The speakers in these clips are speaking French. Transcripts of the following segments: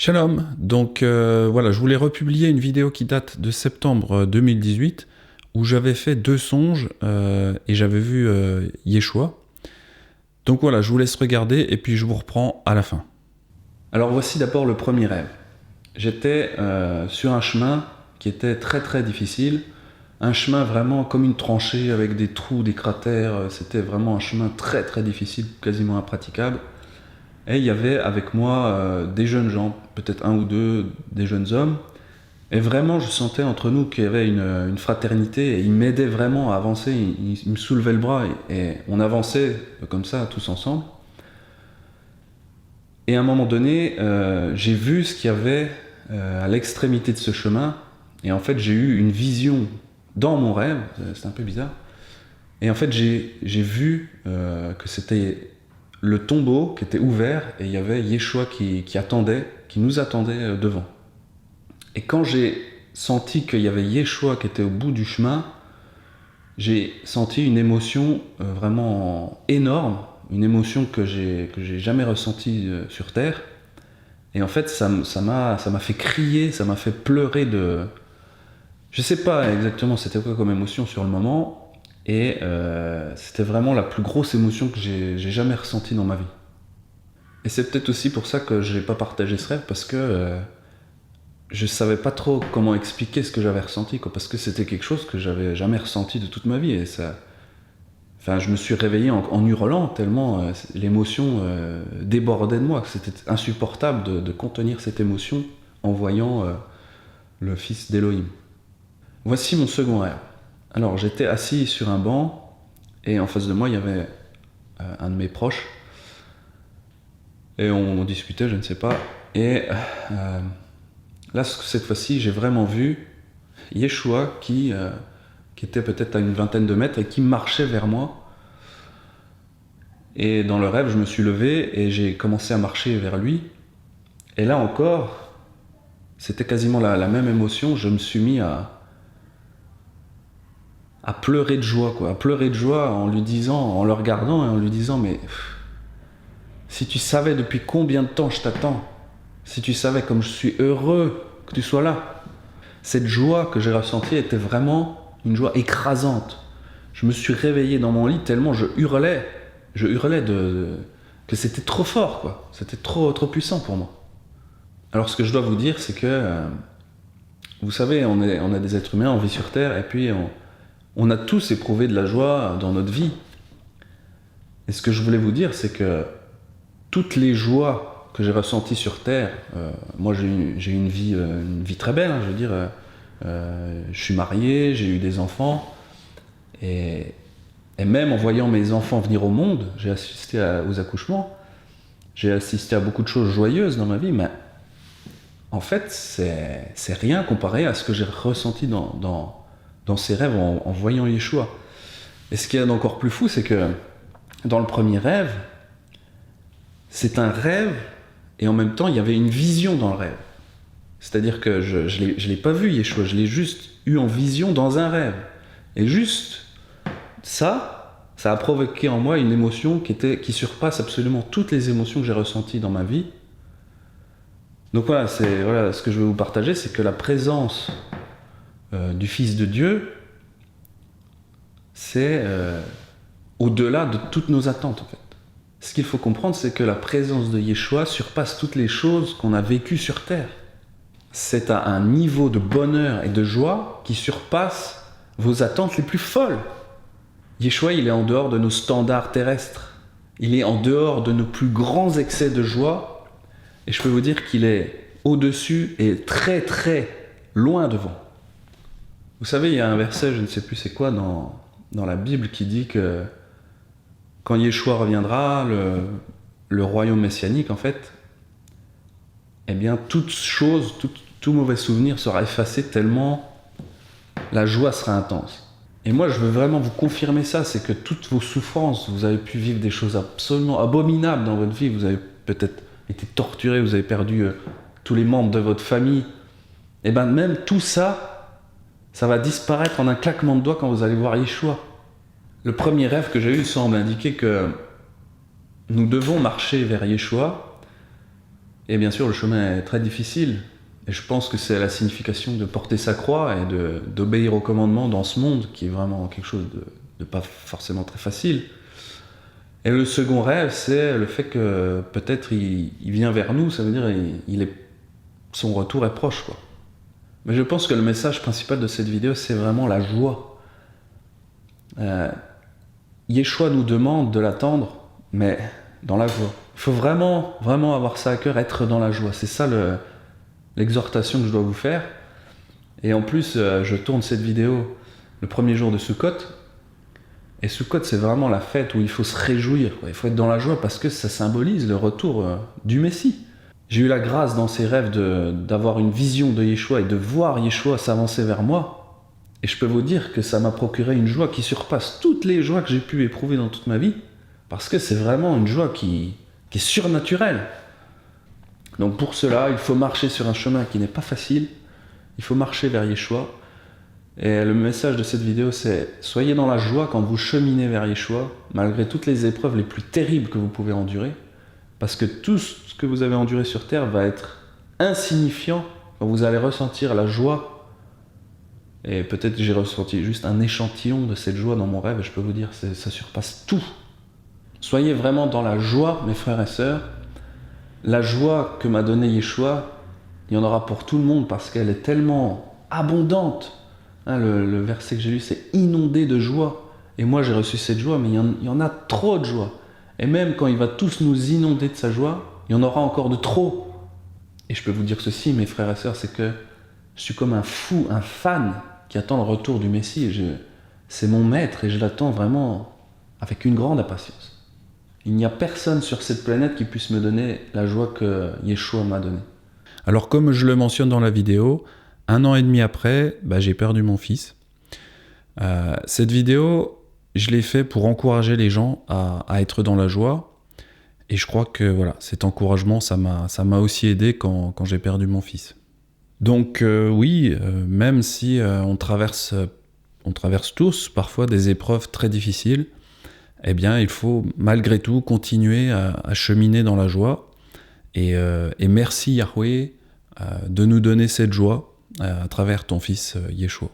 Shalom, donc voilà, je voulais republier une vidéo qui date de septembre 2018 où j'avais fait 2 songes et j'avais vu Yeshua. Donc voilà, je vous laisse regarder et puis je vous reprends à la fin. Alors voici d'abord le premier rêve. J'étais sur un chemin qui était très très difficile, un chemin vraiment comme une tranchée avec des trous, des cratères, c'était vraiment un chemin très très difficile, quasiment impraticable. Et il y avait avec moi des jeunes gens, peut-être un ou deux, des jeunes hommes. Et vraiment, je sentais entre nous qu'il y avait une fraternité. Et ils m'aidaient vraiment à avancer. Ils me soulevaient le bras et on avançait comme ça, tous ensemble. Et à un moment donné, j'ai vu ce qu'il y avait à l'extrémité de ce chemin. Et en fait, j'ai eu une vision dans mon rêve. C'est un peu bizarre. Et en fait, j'ai vu que c'était le tombeau qui était ouvert et il y avait Yeshua qui nous attendait devant. Et quand j'ai senti qu'il y avait Yeshua qui était au bout du chemin, j'ai senti une émotion vraiment énorme, une émotion que j'ai jamais ressentie sur Terre. Et en fait, ça m'a fait crier, ça m'a fait pleurer de... Je sais pas exactement c'était quoi comme émotion sur le moment, et c'était vraiment la plus grosse émotion que j'ai jamais ressentie dans ma vie. Et c'est peut-être aussi pour ça que je n'ai pas partagé ce rêve, parce que je savais pas trop comment expliquer ce que j'avais ressenti, quoi, parce que c'était quelque chose que j'avais jamais ressenti de toute ma vie. Et ça, enfin, je me suis réveillé en hurlant tellement l'émotion débordait de moi, que c'était insupportable de contenir cette émotion en voyant le fils d'Élohim. Voici mon second rêve. Alors j'étais assis sur un banc et en face de moi il y avait un de mes proches et on discutait, je ne sais pas, et là cette fois-ci j'ai vraiment vu Yeshua qui était peut-être à une vingtaine de mètres et qui marchait vers moi. Et dans le rêve je me suis levé et j'ai commencé à marcher vers lui, et là encore c'était quasiment la même émotion. Je me suis mis à pleurer de joie, quoi, à pleurer de joie en lui disant, en le regardant et en lui disant, mais si tu savais depuis combien de temps je t'attends, si tu savais comme je suis heureux que tu sois là. Cette joie que j'ai ressentie était vraiment une joie écrasante. Je me suis réveillé dans mon lit tellement je hurlais que c'était trop fort, quoi. C'était trop puissant pour moi. Alors ce que je dois vous dire, c'est que vous savez, on a des êtres humains, on vit sur Terre, et puis on a tous éprouvé de la joie dans notre vie. Et ce que je voulais vous dire, c'est que toutes les joies que j'ai ressenties sur Terre, moi j'ai eu une vie très belle, hein, je veux dire, je suis marié, j'ai eu des enfants, et même en voyant mes enfants venir au monde, j'ai assisté aux accouchements, j'ai assisté à beaucoup de choses joyeuses dans ma vie, mais en fait c'est rien comparé à ce que j'ai ressenti dans ces rêves en voyant Yeshua. Et ce qui est encore plus fou, c'est que dans le premier rêve, c'est un rêve et en même temps il y avait une vision dans le rêve. C'est-à-dire que je l'ai pas vu Yeshua, je l'ai juste eu en vision dans un rêve. Et juste ça a provoqué en moi une émotion qui surpasse absolument toutes les émotions que j'ai ressenties dans ma vie. Donc voilà, ce que je veux vous partager, c'est que la présence du Fils de Dieu, c'est au-delà de toutes nos attentes, en fait. Ce qu'il faut comprendre, c'est que la présence de Yeshua surpasse toutes les choses qu'on a vécues sur Terre. C'est à un niveau de bonheur et de joie qui surpasse vos attentes les plus folles. Yeshua, il est en dehors de nos standards terrestres. Il est en dehors de nos plus grands excès de joie. Et je peux vous dire qu'il est au-dessus et très très loin devant. Vous savez, il y a un verset, je ne sais plus c'est quoi, dans la Bible qui dit que quand Yeshua reviendra, le royaume messianique, en fait, eh bien, toute chose, tout mauvais souvenir sera effacé tellement la joie sera intense. Et moi, je veux vraiment vous confirmer ça, c'est que toutes vos souffrances, vous avez pu vivre des choses absolument abominables dans votre vie, vous avez peut-être été torturé, vous avez perdu tous les membres de votre famille, et bien même tout ça, ça va disparaître en un claquement de doigts quand vous allez voir Yeshua. Le premier rêve que j'ai eu semble indiquer que nous devons marcher vers Yeshua, Et bien sûr, le chemin est très difficile. Et je pense que c'est la signification de porter sa croix et d'obéir au commandement dans ce monde qui est vraiment quelque chose de pas forcément très facile. Et le second rêve, c'est le fait que peut-être il vient vers nous, ça veut dire son retour est proche, quoi. Mais je pense que le message principal de cette vidéo, c'est vraiment la joie. Yeshua nous demande de l'attendre, mais dans la joie. Il faut vraiment, vraiment avoir ça à cœur, être dans la joie. C'est ça l'exhortation que je dois vous faire. Et en plus, je tourne cette vidéo le premier jour de Sukkot. Et Sukkot, c'est vraiment la fête où il faut se réjouir. Il faut être dans la joie parce que ça symbolise le retour du Messie. J'ai eu la grâce dans ces rêves d'avoir une vision de Yeshua et de voir Yeshua s'avancer vers moi. Et je peux vous dire que ça m'a procuré une joie qui surpasse toutes les joies que j'ai pu éprouver dans toute ma vie. Parce que c'est vraiment une joie qui est surnaturelle. Donc pour cela, il faut marcher sur un chemin qui n'est pas facile. Il faut marcher vers Yeshua. Et le message de cette vidéo, c'est soyez dans la joie quand vous cheminez vers Yeshua, malgré toutes les épreuves les plus terribles que vous pouvez endurer, parce que tout ce que vous avez enduré sur terre va être insignifiant quand vous allez ressentir la joie. Et peut-être j'ai ressenti juste un échantillon de cette joie dans mon rêve, et je peux vous dire, ça surpasse tout. Soyez vraiment dans la joie, mes frères et sœurs. La joie que m'a donnée Yeshua, il y en aura pour tout le monde, parce qu'elle est tellement abondante. Hein, le verset que j'ai lu, c'est inondé de joie. Et moi, j'ai reçu cette joie, mais il y en a trop de joie. Et même quand il va tous nous inonder de sa joie, il y en aura encore de trop. Et je peux vous dire ceci, mes frères et sœurs, c'est que je suis comme un fou, un fan qui attend le retour du Messie. C'est mon maître et je l'attends vraiment avec une grande impatience. Il n'y a personne sur cette planète qui puisse me donner la joie que Yeshua m'a donnée. Alors comme je le mentionne dans la vidéo, 1 an et demi après, j'ai perdu mon fils. Cette vidéo, je l'ai fait pour encourager les gens à être dans la joie. Et je crois que voilà, cet encouragement, ça m'a aussi aidé quand j'ai perdu mon fils. Donc oui, même si on traverse tous parfois des épreuves très difficiles, eh bien il faut malgré tout continuer à cheminer dans la joie. Et merci Yahweh de nous donner cette joie à travers ton fils Yeshua.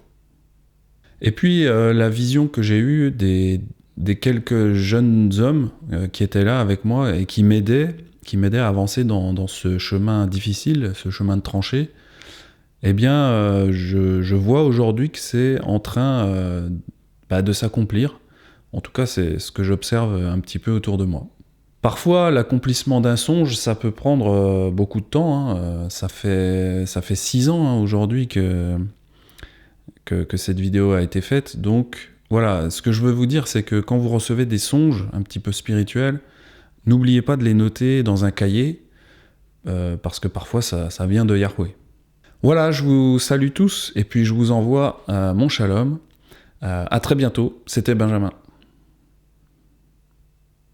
Et puis la vision que j'ai eue des quelques jeunes hommes qui étaient là avec moi et qui m'aidaient à avancer dans ce chemin difficile, ce chemin de tranchée, eh bien je vois aujourd'hui que c'est en train de s'accomplir. En tout cas, c'est ce que j'observe un petit peu autour de moi. Parfois, l'accomplissement d'un songe, ça peut prendre beaucoup de temps. Hein. Ça fait 6 ans aujourd'hui que cette vidéo a été faite. Donc voilà, ce que je veux vous dire, c'est que quand vous recevez des songes un petit peu spirituels, n'oubliez pas de les noter dans un cahier, parce que parfois ça vient de Yahweh. Voilà, je vous salue tous, et puis je vous envoie mon shalom. À très bientôt, c'était Benjamin.